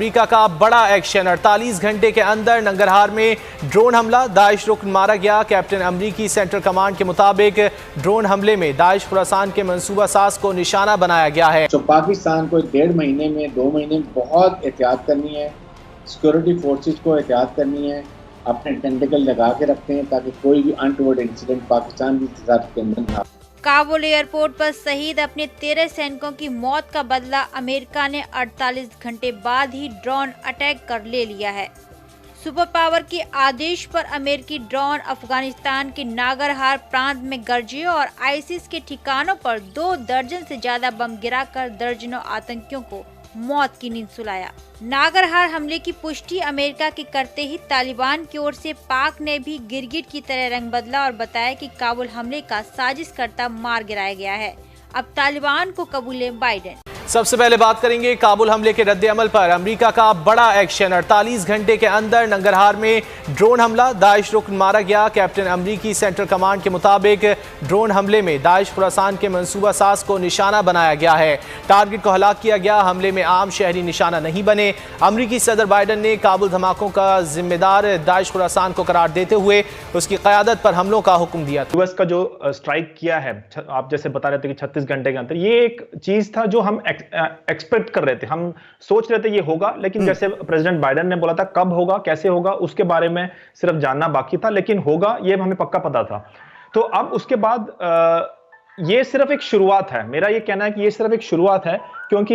America का बड़ा action, 48 घंटे के अंदर नंगरहार में ड्रोन हमला, दाइश रुकन मारा गया। कैप्टन अमरीकी सेंट्रल कमांड के मुताबिक ड्रोन हमले में दाइश खुरासान के मंसूबा साज को निशाना बनाया गया है। तो पाकिस्तान को 1.5 महीने में 2 महीने में बहुत एहतियात करनी है, सिक्योरिटी फोर्सेस को एहतियात करनी है, अपने टेंटिकल लगा के रखते हैं ताकि कोई भी अनटोवर्ड इंसिडेंट पाकिस्तान की तजारत के अंदर ना। काबुल एयरपोर्ट पर शहीद अपने 13 सैनिकों की मौत का बदला अमेरिका ने 48 घंटे बाद ही ड्रोन अटैक कर ले लिया है। सुपर पावर के आदेश पर अमेरिकी ड्रोन अफगानिस्तान के नागरहार प्रांत में गरजे और आईसिस के ठिकानों पर 2 दर्जन से ज्यादा बम गिराकर दर्जनों आतंकियों को मौत की नींद सुलाया। नागरहार हमले की पुष्टि अमेरिका के करते ही तालिबान की ओर से पाक ने भी गिरगिट की तरह रंग बदला और बताया कि काबुल हमले का साजिशकर्ता मार गिराया गया है। अब तालिबान को कबूले बाइडेन। सबसे पहले बात करेंगे काबुल हमले के रद्द-ए-अमल पर। अमेरिका का बड़ा एक्शन, 48 घंटे के अंदर नंगरहार में ड्रोन हमला, दाइश रुकन मारा गया। कैप्टन अमरीकी सेंट्रल कमांड के मुताबिक ड्रोन हमले में दाइश खुरासान के मंसूबा साज को निशाना बनाया गया है। टारगेट को हलाक किया गया। हमले में आम शहरी निशाना नहीं बने। अमरीकी सदर बाइडन ने काबुल धमाकों का जिम्मेदार दाइश खुरासान को करार देते हुए उसकी क़यादत पर हमलों का हुक्म दिया। यूएस का जो स्ट्राइक किया है, आप जैसे बता रहे थे कि 36 घंटे के अंदर, ये एक चीज था जो हम एक्सपेक्ट कर रहे थे, हम सोच रहे थे ये होगा, लेकिन जैसे प्रेसिडेंट बाइडेन ने बोला था कब होगा कैसे होगा उसके बारे में सिर्फ जानना बाकी था, लेकिन होगा ये हमें पक्का पता था। तो अब उसके बाद ये सिर्फ एक शुरुआत है। मेरा ये कहना है कि ये सिर्फ एक शुरुआत है, क्योंकि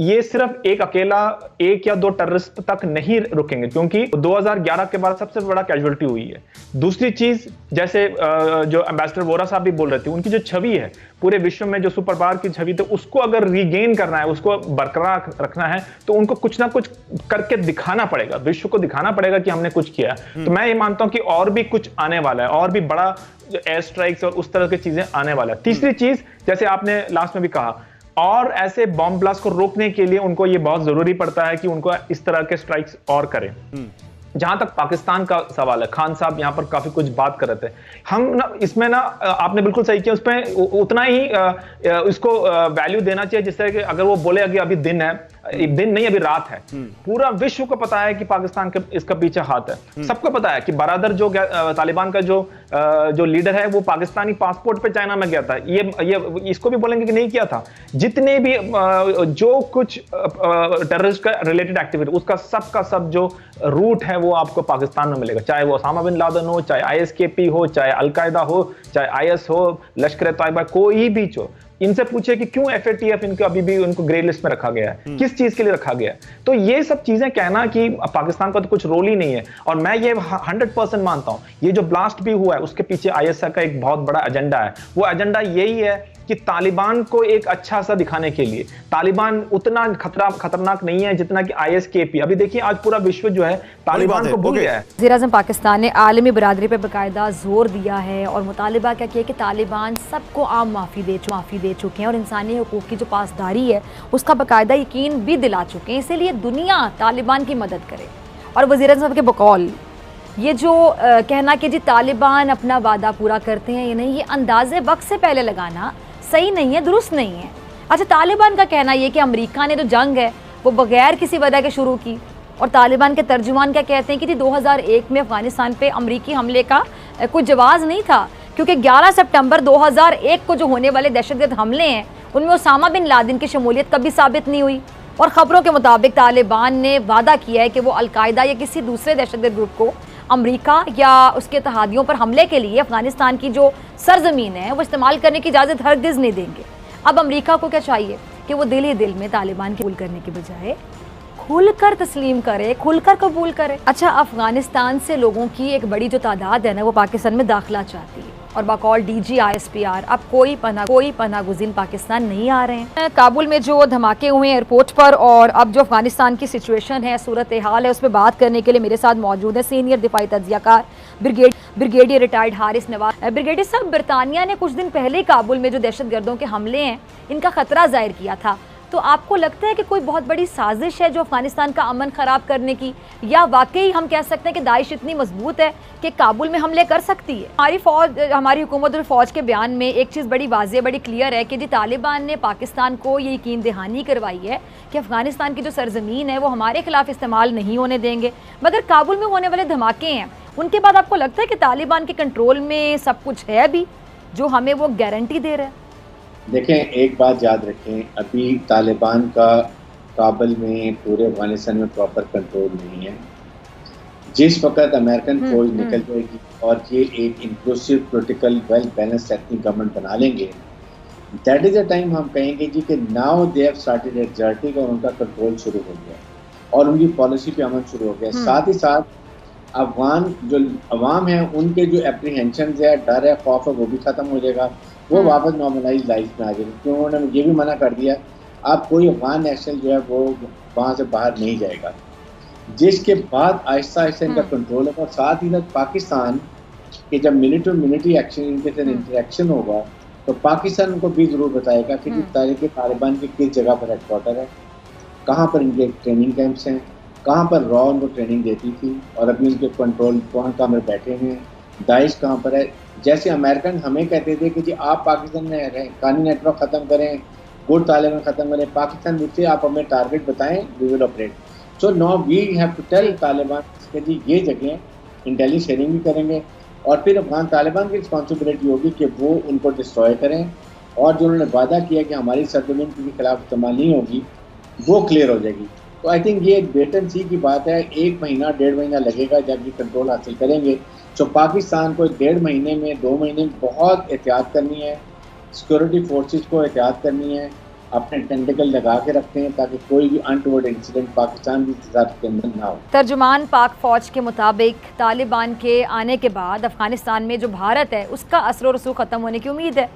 ये सिर्फ एक अकेला 1 या 2 टेररिस्ट तक नहीं रुकेंगे, क्योंकि 2011 के बाद सबसे बड़ा कैजुअलिटी हुई है। दूसरी चीज, जैसे जो एम्बेसडर वोरा साहब भी बोल रहे थे, उनकी जो छवि है पूरे विश्व में, जो सुपर पावर की छवि, तो उसको अगर रीगेन करना है, उसको बरकरार रखना है, तो उनको कुछ ना कुछ करके दिखाना पड़ेगा, विश्व को दिखाना पड़ेगा कि हमने कुछ किया। तो मैं ये मानता हूं कि और भी कुछ आने वाला है, और भी बड़ा एयर स्ट्राइक्स और उस तरह की चीजें आने वाला है। तीसरी चीज, जैसे आपने लास्ट में भी कहा, और ऐसे बॉम्ब ब्लास्ट को रोकने के लिए उनको ये बहुत जरूरी पड़ता है कि उनको इस तरह के स्ट्राइक्स और करें। जहां तक पाकिस्तान का सवाल है, खान साहब यहां पर काफी कुछ बात कर रहे थे। हम ना इसमें ना, आपने बिल्कुल सही किया, उसमें उतना ही इसको वैल्यू देना चाहिए जिससे कि अगर वो बोले कि अभी दिन है, दिन नहीं अभी रात है। पूरा विश्व को पता है कि पाकिस्तान के इसका पीछे हाथ है। सबको पता है कि बरादर जो तालिबान का जो लीडर है वो पाकिस्तानी पासपोर्ट पे चाइना में गया था। ये इसको भी बोलेंगे कि नहीं किया था। जितने भी जो कुछ टेररिस्ट का रिलेटेड एक्टिविटी, उसका सब जो रूट है वो आपको पाकिस्तान में मिलेगा, चाहे वो ओसामा बिन लादेन हो, चाहे आईएसकेपी हो, चाहे अलकायदा हो, चाहे आईएस हो, लश्कर तैयबा, कोई भी हो। इनसे पूछे कि क्यों एफएटीएफ इनको अभी भी उनको ग्रे लिस्ट में रखा गया है, किस चीज के लिए रखा गया है। तो ये सब चीजें कहना कि पाकिस्तान का तो कुछ रोल ही नहीं है। और मैं ये 100% मानता हूं, ये जो ब्लास्ट भी हुआ है उसके पीछे आईएसआई का एक बहुत बड़ा एजेंडा है। वो एजेंडा यही है कि तालिबान को एक अच्छा सा दिखाने के लिए, तालिबान उतना खतरनाक नहीं है जितना कि आईएसकेपी। अभी देखिए आज पूरा विश्व जो है तालिबान को भूल गया है। वज़ीर-ए-आज़म पाकिस्तान ने आलमी बरादरी पर बाकायदा जोर दिया है और मुतालिबा क्या किया कि तालिबान सबको आम माफ़ी दे चुके हैं और इंसानी हकूक़ की जो पासदारी है उसका बाकायदा यकीन भी दिला चुके हैं। इसीलिए दुनिया तालिबान की मदद करे। और वज़ीर-ए-आज़म साहब के बकौल ये जो कहना कि जी तालिबान अपना वादा पूरा करते हैं, ये नहीं, ये अंदाज़े वक्त से पहले लगाना सही नहीं है, दुरुस्त नहीं है। अच्छा, तालिबान का कहना ये कि अमेरिका ने जो जंग है वो बगैर किसी वजह के शुरू की, और तालिबान के तर्जुमान क्या कहते हैं कि 2001 में अफगानिस्तान पे अमेरिकी हमले का कोई जवाब नहीं था, क्योंकि 11 सितंबर 2001 को जो होने वाले दहशतगर्द हमले हैं उनमें ओसामा बिन लादेन की शमूलियत कभी साबित नहीं हुई। और ख़बरों के मुताबिक तालिबान ने वादा किया है कि वो अलकायदा या किसी दूसरे दहशतगर्द ग्रुप को अमेरिका या उसके इत्तेहादियों पर हमले के लिए अफगानिस्तान की जो सरजमीन है वो इस्तेमाल करने की इजाज़त हरगिज़ नहीं देंगे। अब अमेरिका को क्या चाहिए कि वो दिल ही दिल में तालिबान कबूल करने के बजाय खुलकर तस्लीम करे, खुलकर कबूल करे। अच्छा, अफगानिस्तान से लोगों की एक बड़ी जो तादाद है ना वो पाकिस्तान में दाखिला चाहती है और बकौल डीजी ISPR अब कोई पनाह गुज़ीन पाकिस्तान नहीं आ रहे हैं। काबुल में जो धमाके हुए एयरपोर्ट पर और अब जो अफगानिस्तान की सिचुएशन है, सूरत हाल है, उस पर बात करने के लिए मेरे साथ मौजूद है सीनियर दिफाई तज्ज़ियाकार brigadier retired Haris Nawaz. Brigadier साहब, बरतानिया ने कुछ दिन पहले काबुल में जो दहशतगर्दों के हमले हैं इनका खतरा जाहिर किया था। तो आपको लगता है कि कोई बहुत बड़ी साजिश है जो अफगानिस्तान का अमन ख़राब करने की, या वाकई हम कह सकते हैं कि दाइश इतनी मजबूत है कि काबुल में हमले कर सकती है? हमारी फ़ौज, हमारी हुकूमत और फ़ौज के बयान में एक चीज़ बड़ी वाज़ेह, बड़ी क्लियर है कि जी तालिबान ने पाकिस्तान को ये यकीन दहानी करवाई है कि अफगानिस्तान की जो सरजमीन है वो हमारे खिलाफ इस्तेमाल नहीं होने देंगे। मगर काबुल में होने वाले धमाके हैं, उनके बाद आपको लगता है कि तालिबान के कंट्रोल में सब कुछ है अभी जो हमें वो गारंटी दे रहा है? देखें, एक बात याद रखें, अभी तालिबान का काबुल में, पूरे अफगानिस्तान में प्रॉपर कंट्रोल नहीं है। जिस वक्त अमेरिकन फौज निकल जाएगी और ये एक inclusive, political, well balanced ethnic government बना लेंगे, दैट इज द टाइम हम कहेंगे जी कि now they have started exerting, और उनका कंट्रोल शुरू हो गया और उनकी पॉलिसी पे अमल शुरू हो गया। साथ ही साथ अफगान जो अवाम है उनके जो एप्रीहेंशन है, डर है, खौफ है, वो भी खत्म हो जाएगा, वो वापस नॉर्मलाइज लाइफ में आ जाएगी। क्योंकि उन्होंने ये भी मना कर दिया आप कोई अफगान नेशनल जो है वो वहाँ से बाहर नहीं जाएगा, जिसके बाद आहिस्ता आहिस्ता इनका कंट्रोल होगा। और साथ ही साथ पाकिस्तान के जब मिलिट्री एक्शन, इनके साथ इंटरेक्शन होगा, तो पाकिस्तान उनको भी जरूर बताएगा कि तालिबान के किस जगह पर हेडक्वार्टर है, कहाँ पर इनके ट्रेनिंग कैंप्स हैं, कहाँ पर रॉ उनको ट्रेनिंग देती थी और अभी उनके कंट्रोल कहाँ में बैठे हैं, दाइश कहाँ पर है। जैसे अमेरिकन हमें कहते थे कि जी आप पाकिस्तान में रहें, कानूनी नेटवर्क ख़त्म करें, गुड तालिबान ख़त्म करें, पाकिस्तान मुझसे आप हमें टारगेट बताएं, we will operate. So now we have to tell Taliban कि जी ये जगह इंटेलिजेंस शेयरिंग भी करेंगे, और फिर अफगान तालिबान की रिस्पॉन्सिबिलिटी होगी कि वो उनको डिस्ट्रॉय करें, और जो उन्होंने वादा किया कि हमारी सरजमीन के खिलाफ इस्तेमाल नहीं होगी, वो क्लियर हो जाएगी। तो आई थिंक ये एक वेट एंड सी की बात है। 1 महीना 1.5 महीना लगेगा जब ये कंट्रोल हासिल करेंगे। तो पाकिस्तान को 1.5 महीने में, 2 महीने में बहुत एहतियात करनी है, सिक्योरिटी फोर्सेस को एहतियात करनी है, अपने टेंटिकल लगा के रखते हैं ताकि कोई भी अनटोवर्ड इंसिडेंट पाकिस्तान की तजारत के अंदर ना हो। तर्जुमान पाक फ़ौज के मुताबिक तालिबान के आने के बाद अफगानिस्तान में जो भारत है उसका असर रसूख ख़त्म होने की उम्मीद है।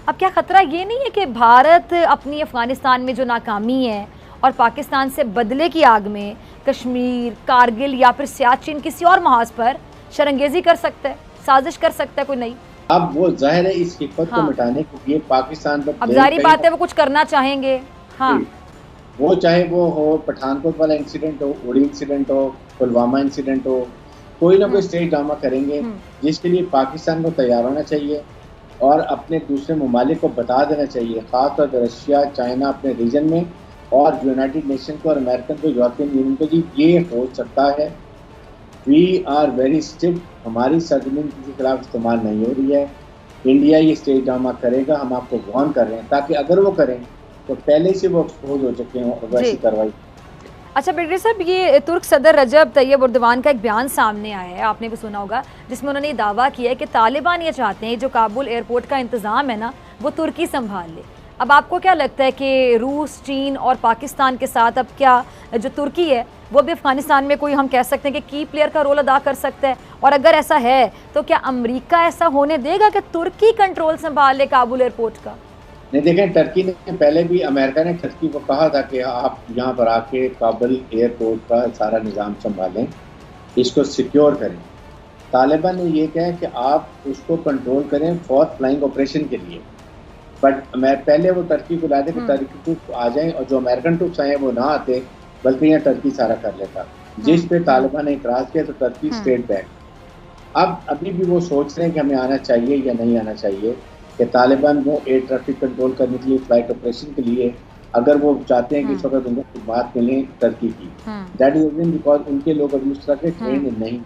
अब क्या ख़तरा ये नहीं है कि भारत अपनी अफगानिस्तान में जो नाकामी है और पाकिस्तान से बदले की आग में कश्मीर, कारगिल या फिर सियाचिन किसी और महाज पर शरंगेजी कर सकता है, साजिश कर सकता है कोई नहीं? अब वो जाहिर है इस हिकमत को मिटाने के लिए पाकिस्तान पर, अब जारी बात है वो कुछ करना चाहेंगे। हाँ, वो चाहे वो हो पठानकोट वाला इंसिडेंट हो, उड़ी इंसिडेंट हो, पुलवामा इंसिडेंट हो, कोई ना कोई स्टेज ड्रामा करेंगे, जिसके लिए पाकिस्तान को तैयार होना चाहिए और अपने दूसरे ममालिक को बता देना चाहिए, खासतौर पर रशिया, चाइना अपने रीजन में, और यूनाइटेड नेशन को और अमेरिकन को, यूरोपियन यूनियन को, जी ये हो सकता है, वी आर वेरी स्ट्रिक्ट, हमारी सरजमीन के खिलाफ इस्तेमाल नहीं हो रही है, इंडिया ये स्टेज ड्रामा करेगा, हम आपको वार्न कर रहे हैं, ताकि अगर वो करें तो पहले से वो एक्सपोज हो चुके हों और वैसी कार्रवाई। अच्छा ब्रिगेडियर साहब, ये तुर्क सदर रजब तैयब एर्दोगान का एक बयान सामने आया है, आपने भी सुना होगा, जिसमें उन्होंने ये दावा किया है कि तालिबान ये चाहते हैं जो काबुल एयरपोर्ट का इंतज़ाम है ना वो तुर्की संभाल ले। अब आपको क्या लगता है कि रूस, चीन और पाकिस्तान के साथ अब क्या जो तुर्की है वो भी अफगानिस्तान में कोई हम कह सकते हैं कि की प्लेयर का रोल अदा कर सकता है? और अगर ऐसा है तो क्या अमेरिका ऐसा होने देगा कि तुर्की कंट्रोल संभाल ले काबुल एयरपोर्ट का? नहीं, देखें, टर्की ने पहले भी, अमेरिका ने टर्की को कहा था कि आप यहाँ पर आके काबुल एयरपोर्ट का सारा निज़ाम संभालें, इसको सिक्योर करें। तालिबान ने ये कहा कि आप उसको कंट्रोल करें फॉर फ्लाइंग ऑपरेशन के लिए, बट पहले वो टर्की को लाते कि टर्की ट्रूप आ जाएं, और जो अमेरिकन ट्रूप्स आए वो ना आते, बल्कि यहाँ टर्की सारा कर लेता, जिस पे तालिबान ने इतराज़ किया तो टर्की स्टेट बैक। अब अभी भी वो सोच रहे हैं कि हमें आना चाहिए या नहीं आना चाहिए, कि तालिबान वो एयर ट्रैफिक कंट्रोल करने के लिए, फ्लाइट ऑपरेशन के लिए, अगर वो चाहते हैं कि इस वक्त उनको बात मिले टर्की की, दैट इज बिकॉज उनके लोग अभी उस तरह के ट्रेन नहीं।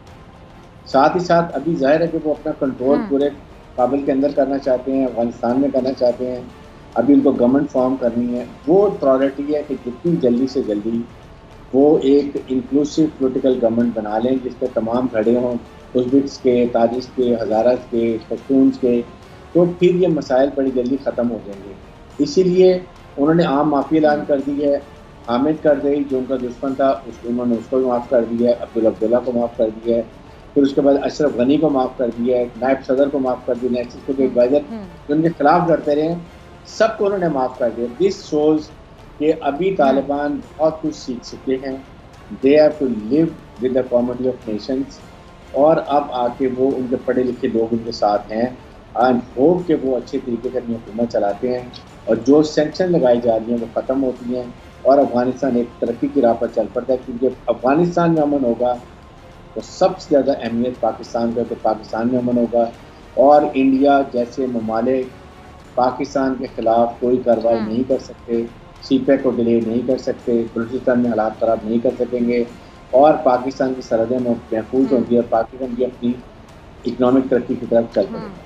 साथ ही साथ अभी जाहिर है कि वो अपना कंट्रोल पूरे काबुल के अंदर करना चाहते हैं, अफगानिस्तान में करना चाहते हैं, अभी उनको गवर्नमेंट फॉर्म करनी है। वो प्रायोरिटी है कि जितनी जल्दी से जल्दी वो एक इंक्लूसिव पोलिटिकल गवर्नमेंट बना लें जिस पर तमाम खड़े हों, उज़्बेक्स के, ताजिक्स के, हज़ारास के, पख्तून्स के, तो फिर ये मसाइल बड़ी जल्दी ख़त्म हो जाएंगे। इसीलिए उन्होंने आम माफ़ी ऐलान कर दी है। हामिद करज़ई जो उनका दुश्मन था उन्होंने उसको भी माफ़ कर दिया है, अब्दुल अब्दुल्ला को माफ़ कर दिया है, फिर उसके बाद अशरफ गनी को माफ़ कर दिया है, नायब सदर को माफ़ कर दिया, नेशनल के एडवाइज़र जो उनके खिलाफ लड़ते रहे, सबको उन्होंने माफ़ कर दिया। दिस शोज़ कि अभी तालिबान बहुत कुछ सीख चुके हैं, they have to live with the comedy of nations, और अब आके वो उनके पढ़े लिखे लोग उनके साथ हैं एंड होप कि वो अच्छे तरीके से अपनी हुकूमत चलाते हैं और जो सेंक्शन लगाई जा रही हैं वो ख़त्म होती हैं और अफ़गानिस्तान एक तरक्की की राह पर चल पड़ता है, क्योंकि अफ़गानिस्तान में अमन होगा तो सबसे ज़्यादा अहमियत पाकिस्तान का, तो पाकिस्तान में अमन होगा और इंडिया जैसे ममालिक पाकिस्तान के ख़िलाफ़ कोई कार्रवाई नहीं कर सकते, सीपैक को डिले नहीं कर सकते, बलूचिस्तान में हालात ख़राब नहीं कर सकेंगे और पाकिस्तान की सरहदें महफूज होंगी और पाकिस्तान की अपनी इकनॉमिक तरक्की की तरफ चल पड़ेगा।